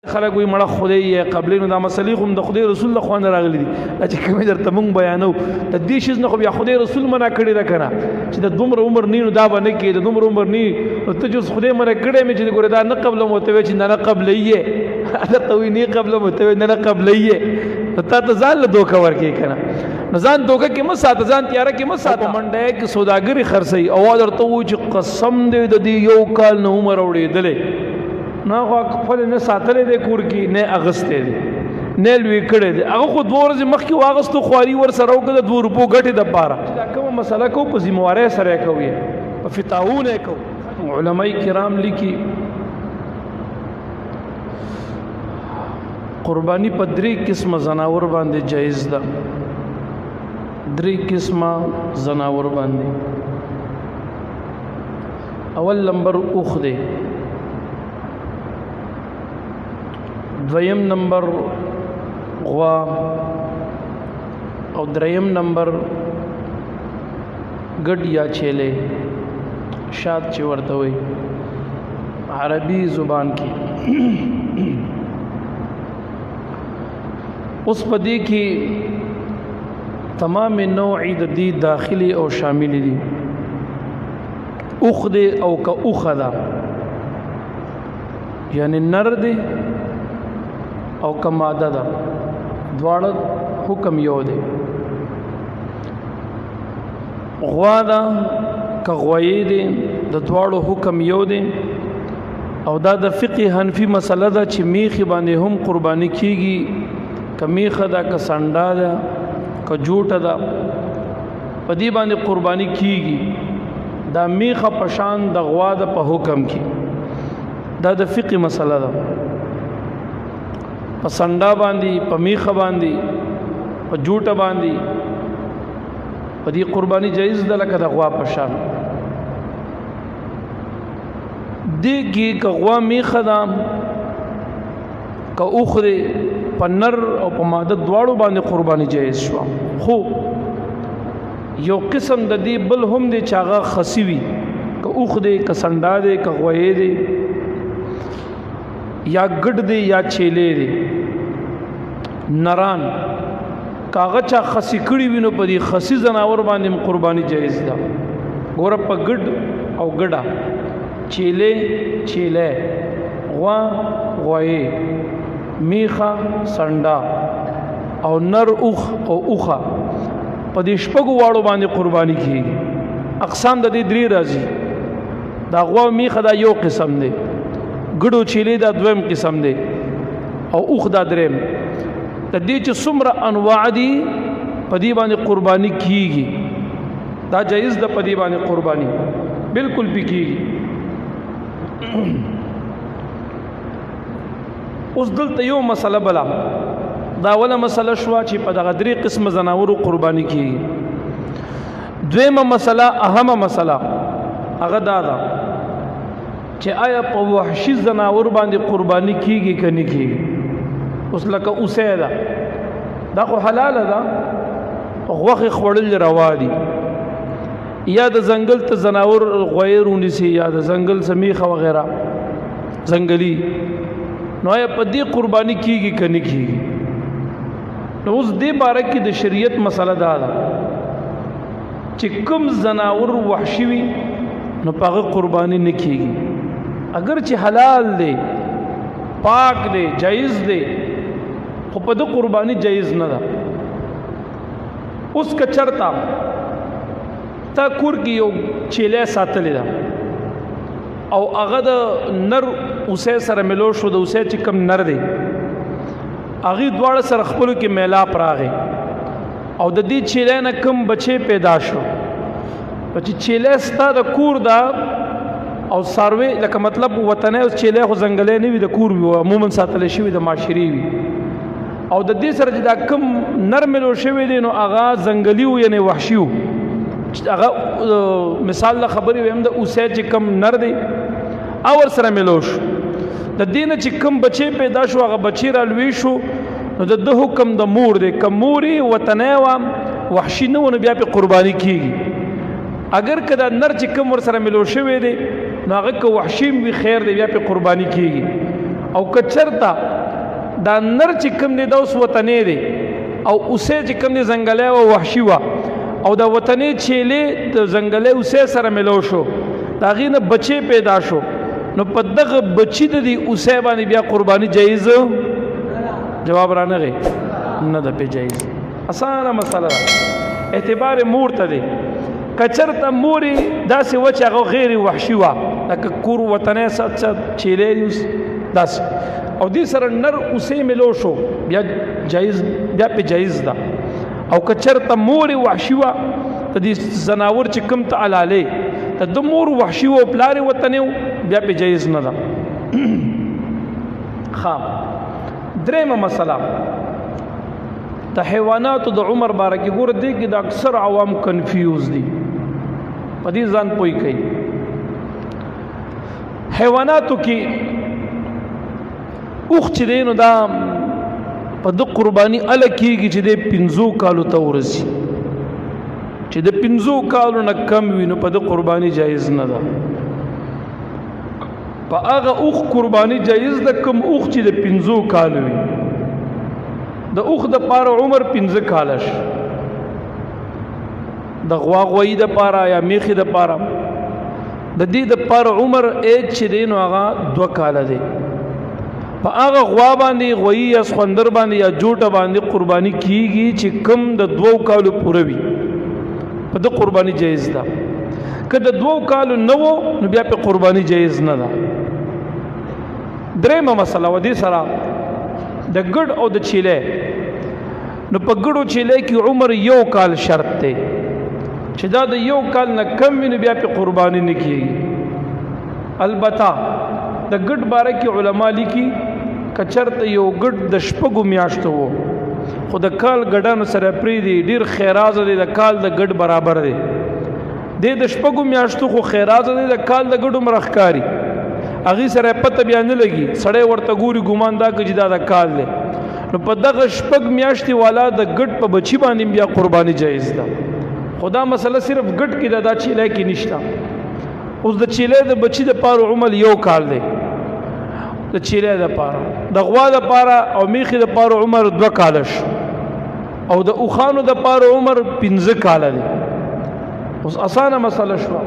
خلک وي مړه خدای یې قبلې نو دا مسلې خو د خدای رسول له خوانه راغلي دي چې کومې درته مونږ بیانو د دې شیز نه خو بیا خدای رسول منع کړی ده کنه چې د دومره عمر نه نو دا به نه کېږي د دومره عمر نه نو ته چې خدای منع کړی مې چې ګوره دا نه قبله مو ته وایي چې نه قبله یې هلته وایي نه قبله مو ته وایي نه قبله یې نو تا ته ځان له دوکه ورکوي که نه نو ځان دوکه کې مه ساته ځان تیاره کې مه ساته منډی کې سوداګري خرڅوي او درته وایي چې قسم دی د دې یو کال نه عمر اوړېدلی نه خو خپل نه ساتلی دی کور کې نه اغستی دی نه لوی کړی دی هغه خو 2 ورځې مخکې واغستو خواري ورسره وکړه د 2 روپو ګټې دپاره دا کومه مسله کوو په ذموارۍ سره یې کوو په فتاوونه یې کوو علماء کرام لیکي قربانی په 3 قسمه زناور باندې جایز ده 3 قسمه زناور باندې اول نمبر اوخ دی دویم نمبر غوا او دریم نمبر ګډ یا چیلے شاد چې ورته وي عربي زبان کې اوس په دې کې تمام نوع د دې داخلي او شامل دي اوخ دی او که اوخه ده یعنی نر دی او که ماده ده دواړه حکم یو دی غوا ده که غوایي دی د دواړو حکم یو دی او دا د فقه حنفي مسله ده چې میخې باندې هم قرباني کیږي که میخه ده که سنډا ده که جوټه ده په دې باندې قرباني کیږي دا میخه په شان د غوا ده په حکم کې دا د فقه مسله ده په سنډا باندې په میخه باندې په جوټه باندې په دې قرباني جایز ده لکه د غوا په شان دې کې که غوا میخه ده که اوخ دی په نر او په ماده دواړو باندې قرباني جایز شوه خو یو قسم د دې بل هم دی چې هغه خسی وي که اوخ دی که سنډا دی که غویی دی یا ګډ دی یا چیلې دی نران کاغه چا خسی کړي وي نو په دې خسی زناور باندې قرباني جایز ده ګوره په ګډ او ګډه چیلې غوا غویی میخه سنډا او نر اوخ او اوخه په دې شپږو واړو باندې قرباني کیږي اقسام د دې 3 راځي دا غوا میخه دا یو قسم دی ګډو چیلې دا دویم قسم دی او اوخ دا دریم د دې چې څومره انواع دي په دې باندې قرباني کیږي دا جایز ده په دې باندې قرباني بالکل به کیږي اوس دلته یو مسله بلا دا اوله مسله شو چې په دغه 3 قسم زناورو قرباني کیږي دویمه مسله اهمه مسله هغه دا ده چې آیا په وحشي زناور باندې قرباني کیږي کني کیږي اوس لکه اوسه ده دا خو حلال ده غوخه خوړل روا دي یا د ځنګل ته زناور غویرونی سي یا د ځنګل سمیخه وغیرہ ځنګلي نو یا په دې قرباني کیږي کني کیږي نو اوس دې باره کې د شریعت مسله دا ده چې کوم زناور وحشي وي نو پاغه قرباني نه کیږي اگر چې حلال دی پاک دی جایز دی خو په دې قرباني جایز نه ده اوس که چرتا تا کور کې یو چیلې ساتلې ده او هغه د نر اوسه سره ملو شو د اوسه چې کم نر دی هغه دواړه سره خپل کې میلاپ راغی او د دې چیلې نه کم بچي پیدا شو چې چیلې ستا د کور دا او سروي لکه مطلب وطن او چیلې خو ځنګلې نه وي د کور وي عموما ساتل شي د معاشري وي او د دې سره چې دا کم نر ملو شوی دی نو هغه ځنګلي و یعنی وحشي و هغه مثال له خبرې ویم د اوسه چې کم نر دی او سره ملوش د دینه چې کم بچي پیدا شو هغه بچی را لوي شو نو د حکم د مور دی کموري وطنه و وحشي نه ونه بیا په قرباني کیږي اگر کدا نر چې کم ور سره ملو شوی دی نو هغه که وحشي وي خیر دی بیا په قرباني کیږي او کچرتا دا نر چې کوم دی دا اوس وطنې دی او اوسې چې کوم دی ځنګلی او وحشي وه او د وطنې چیلې د ځنګلی اوسې سره ملو شو د هغې نه بچې پیدا شو نو په دغه بچي د دې اوسې باندې بیا قرباني جایز جواب رانغی نه ده پې جایز اسانه مسله ده اعتبار مور ته دی کچرته مورې داسې وه چې هغه غیر وحشي وه لکه کور وطنۍ چیلې اوس داسې او دې سره نر اوسې ملو شو بیا جایز بیا پې جایز ده او کچرته مور وحشي وه د دې زناور چې کوم ته علالې د مور وحشي وه او پلار یې وطنۍ بیا پې جایز نه ده ښه درېیمه مسله د حیواناتو د عمر باره کې ګوره دې کې د اکثر عوام کنفیوز دي په دې ځان پوه کوي حیواناتو کې اوښ چې دی نو دا په د قرباني اله کېږي چې دی 5 کالو ته ورسي چې د 5 کالو نه کم وي نو په د قرباني جایز نه ده په هغه اوښ قرباني جایز ده کوم اوښ چې د 5 کالو وي د اوښ د پاره عمر 5 کاله شي د غوا غوایي د پاره یا میخي د پاره د دې د پاره عمر ایج چې دی نو هغه 2 کاله دی په هغه غوا باندې غوایي یا سخوندر باندې یا جوټه باندې قرباني کیږي چې کم د 2 کالو پوره وي په د قرباني جایز ده که د 2 کالو نه وو نو بیا په قرباني جایز نه ده درېیمه مسله و دې سره د ګډ او د چیلې نو په ګډو چیلې کې عمر 1 کال شرط دی چې دا د 1 کال نه کم وي نو بیا په قرباني نه کیږي البته د ګډ باره کې علما لیکي کچرته یو ګډ د 6 میاشتو وو خو د کال ګډانو سره پریدي ډیر خیراز دی د کال د ګډ برابر دی د 6 میاشتو خو خیراز دی د کال د ګډو مرخکاری اغه سره پته بیا نه لګي سړی ورته ګوري ګمان دا کې جدا د کال دی نو په دغه 6 میاشتې والا د ګډ په بچی باندې بیا قرباني جایز ده خدا مسله صرف ګډ کې دا چیلې کې نشته اوس د چیلې د بچی د پاره عمر 1 کال دی د چیلې د پاره د غوا د پاره او میخي د پاره عمر 2 کال شي او د اوخانو د پاره عمر 15 کال دی اوس اسانه مسله شو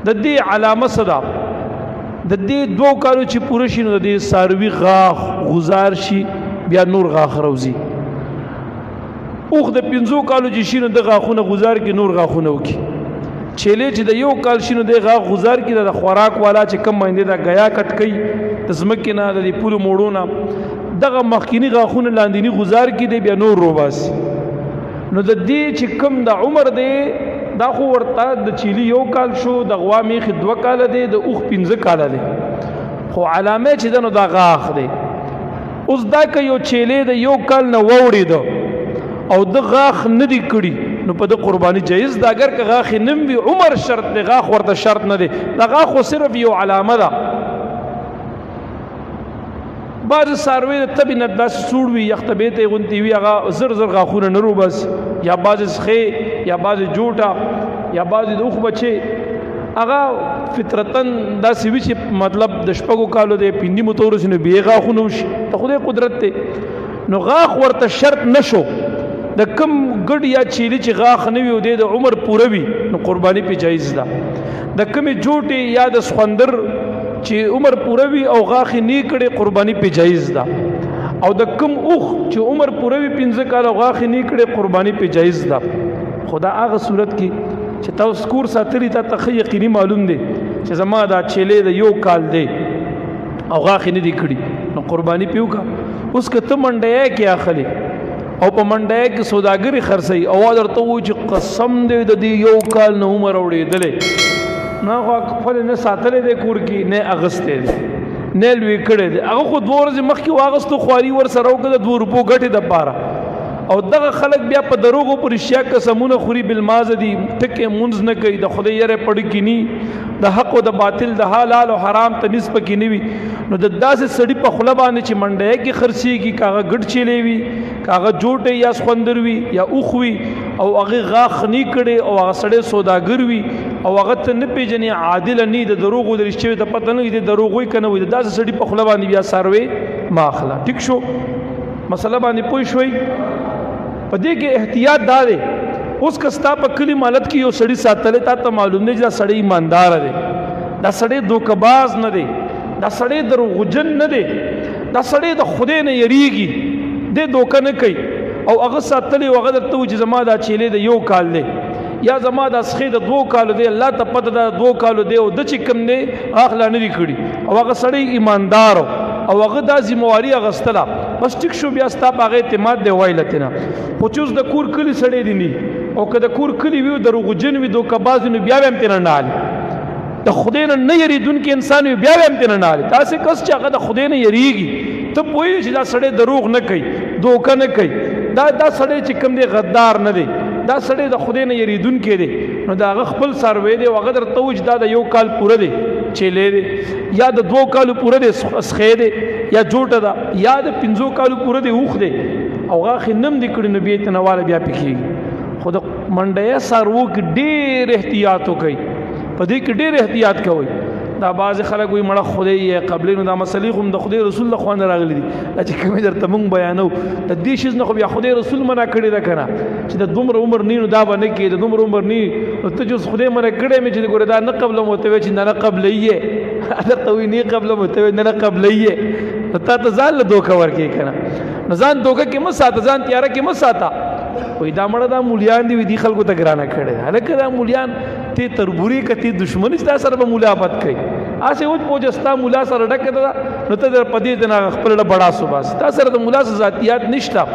د دې علامه صدا د دې 2 کالو چې پوره شي نو د دې ساروي غاخ غزار شي بیا نور غاخ روزي اوخ د 15 کالو چې شي نو د غاخونه غزار کې نور غاخونه وکي چیلې چې د 1 کال شي نو د غاخ غزار کې د خوراک والا چې کم مینده دا غیا کټ کوي د زمکه نه د پولو موړونه دغه مخکینی غاخونه لاندینی غزار کې دی بیا نور روباس نو د دې چې کم د عمر دی دا خو ورته د چیلی 1 کال شو د غوا میخ 2 کال دی د اوخ 15 کال دی خو علامه چې دنو دا غاخ دی اوس دا که یو چیلې د 1 کال نه ووري دو او د غاخ نه دی کړي نو په د قرباني جایز دا اگر که غاخ نم وی عمر شرط دی غاخ ورته شرط نه دی دا غاخ خو صرف یو علامه ده بعض ساروی د تبې نه داسې سوړ وي یختبې ته غونتې وي هغه زر زر غاښونه نه روباسي یا بعضې سخې یا بعضې جوټه یا بعضې د اوښ بچې هغه فطرتن داسې وي چې مطلب د 6 کالو دی 5 مو ته ورسي نو بیا غاښونه وشي د خدای قدرت دی نو غاښ ورته شرط نه شو د کم ګډ یا چیلي چې غاښ نه وي او دی د عمر پوره وي نو قرباني پې جایز ده د کمې جوټې یا د سخوندر چې عمر پوره وي او غاښ نه کړي قرباني په جایز ده او د کم اوخ چې عمر پوره وي 15 کال او غاښ نه کړي قرباني په جایز ده خدا هغه صورت کې چې تاسو کور ساتلی ته یقیني معلوم دی چې زما دا چیلې د 1 کال دی او غاښ نه دی کړي نو قرباني پیوکا اوس که ته منډه کې اخلي او په منډه کې سوداګری خرڅي او درته و چې قسم دې د دې 1 کال نه عمر اورېدلې نه خپل نه ساتلې د کور کې نه اغستې نه لوي کړې هغه خو 2 ورځې مخکې واغستو خواري ور سره وکړه 2 روپو ګټې د پاره او دغه خلک بیا په دروغو پر اشیا قسمونه خوري بالماز دي ټکه مونږ نه کوي د خدای یې پړ کې ني د حق او د باطل د حلال او حرام ته نسبت کې ني وي نو د داسې سړی په خله باندې چې منډه کې خرسي کې کاغه ګډ چيلې وي کاغه جوټه یا سخوندر وي یا اوخ وي او هغه غاخ ني کړي او هغه سړی سوداګر وي او هغه ته نه پیژنې عادل نه د دروغ او د رښتیا ته پته نه د دروغ وي کنه وي داسې سړي په خله باندې بیا سروي ما اخلا ټیک شو مسله باندې پوه شوي په دې کې احتیاط دا دی اوس کستا په کلی مالت کې یو سړی ساتلې تا ته معلوم نه چې دا سړی ایماندار دی دا سړی دوکباز نه دی دا سړی دروغجن نه دی دا سړی د خدای نه یریږي د دوکه نه کوي او هغه ساتلې او هغه درته وایي چې زما دا چیلې د یو کال دی یا زما دا سخې د 2 کالو دی الله ته پته دا 2 کالو دی او د چې کوم دی اخلا نه دی کړي او هغه سړی ایماندار او هغه دا ذمہواری اغستله بس ټیک شو بیا ستا په هغه اعتماد دی وایلته نه خو چې اوس د کور کلی سړی دی نه او که د کور کلی وي دروغجن وي دوکباز وي بیا هم تېنه نه هلي د خدای نه یریدونکي انسان وي بیا هم تېنه نه هلي تاسې کس چې هغه د خدای نه یریږي ته پوهېږي چې دا سړی دروغ نه کوي دوکه نه کوي دا سړی چې کوم دی غدار نه دی دا سړی د خدای نه یریدونکی دی نو دا هغه خپل سروی دی او هغه درته وایي چې دا د 1 کال پوره دی چیلې دی یا د 2 کالو پوره دی سخې دی یا جوټه ده یا د 5 کالو پوره دی اوښ دی او هغه خنم دی کړي نو بیا یې تنواله بیا پکېږي خو د منډیه څاروو کې ډېر احتیاط وکړئ په دې کې ډېر احتیاط کوئ دا بعض خلک وایي مړه خدای یې قبلې نو دا مسلې خو د خدای رسول له خوا نه راغلي دي دا چې کومې درته مونږ بیانو د دې شیز نه خو بیا خدای رسول منع کړی ده که نه چې د دومره عمر نی نو دا به نه کېږي د دومره عمر نی نو ته چې خدای منع کړی مې چې ګوره دا نه قبله مو ته وایي چې نه قبله یې درته وایي نه قبله مو ته وایي نه قبله یې نو تا ته ځان له دوکه ورکړي که نه نو ځان دوکه کې مه ساته ځان تیاره کې مه ساته وایي دا مړه دا مولیان دي دي خلکو ته ګرانه کړی هلکه دا مولیان ته تربوري که ته دشمني ستا سره به ملابت کوي اسې اوس پوجا ستا مولا سره ډکه ده نو ته در پدې نه خپل له بڑا صبح ستا سره د مولا ذاتيات نشته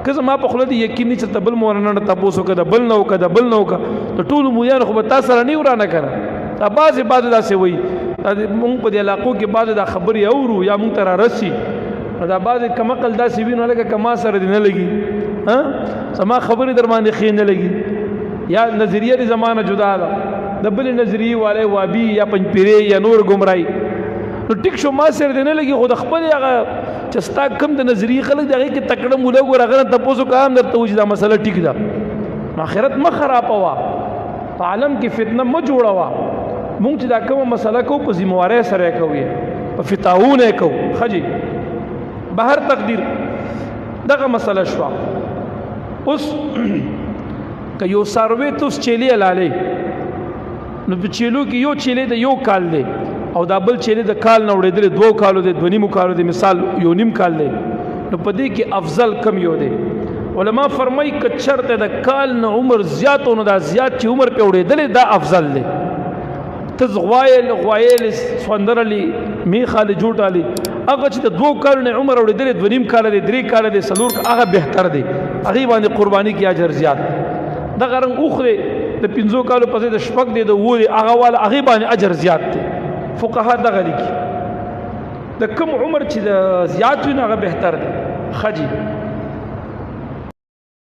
که زما په خله دې یقین نشته ته بل مولانا نه تاسو کده بل نو کده بل نو کده ته ټول مولیان خو به تاسو سره نه ورانه کړه دا بعض داسې وایي مونږ په دې علاقو کې بعض دا خبرې اورو یا مونږ ته رارسي دا بعض کمقل داسې وي نو لکه کما سره دې نه لګي ها زما خبرې در باندې ښې نه لګي یا نظریه د زمانه جدا ده د بل نظریه والے وابي یا پنځپيري یا نور گمراهي نو ټیک شو ما سره دې نه لګي خو د خپل هغه چې ستا کم د نظریه خلک دغه کې تکړه مولا ګور هغه تاسو کام درته وځي دا مسله ټیک ده آخرت ما خرابوا په عالم کې فتنه ما جوړوا مونږ چې دا کومه مسله کو په ذمہواری سره کوي په فتاونه کو خجي بهر تقدیر دغه مسله شو اوس که یو سروي توس چيلي لاله نو په چيلو کې یو چيلي د 1 کال دی او دا بل چيلي د کال نه وړېدل 2 کالو دی 2.5 کالو دی مثال یو نیم کال دی نو په دې کې افضل کم یو دی علما فرمایي ک چرته د کال نه عمر زیات نو دا زیات چې عمر په وړېدل دا افضل دی تزغوایل سوندرلی میخاله جوټالی هغه چې د 2 کال نه عمر وړېدل 2.5 کال دی 3 کال دی سلور هغه بهتر دی هغه باندې قرباني کې اجر زیات دا غرنګ اوخره د 5 کالو پسې د شپږ دی د ووري هغه والا هغه باندې اجر زیات دی فقها دغه لیکي د کم عمر چې د زیات وي هغه بهتر دی خجي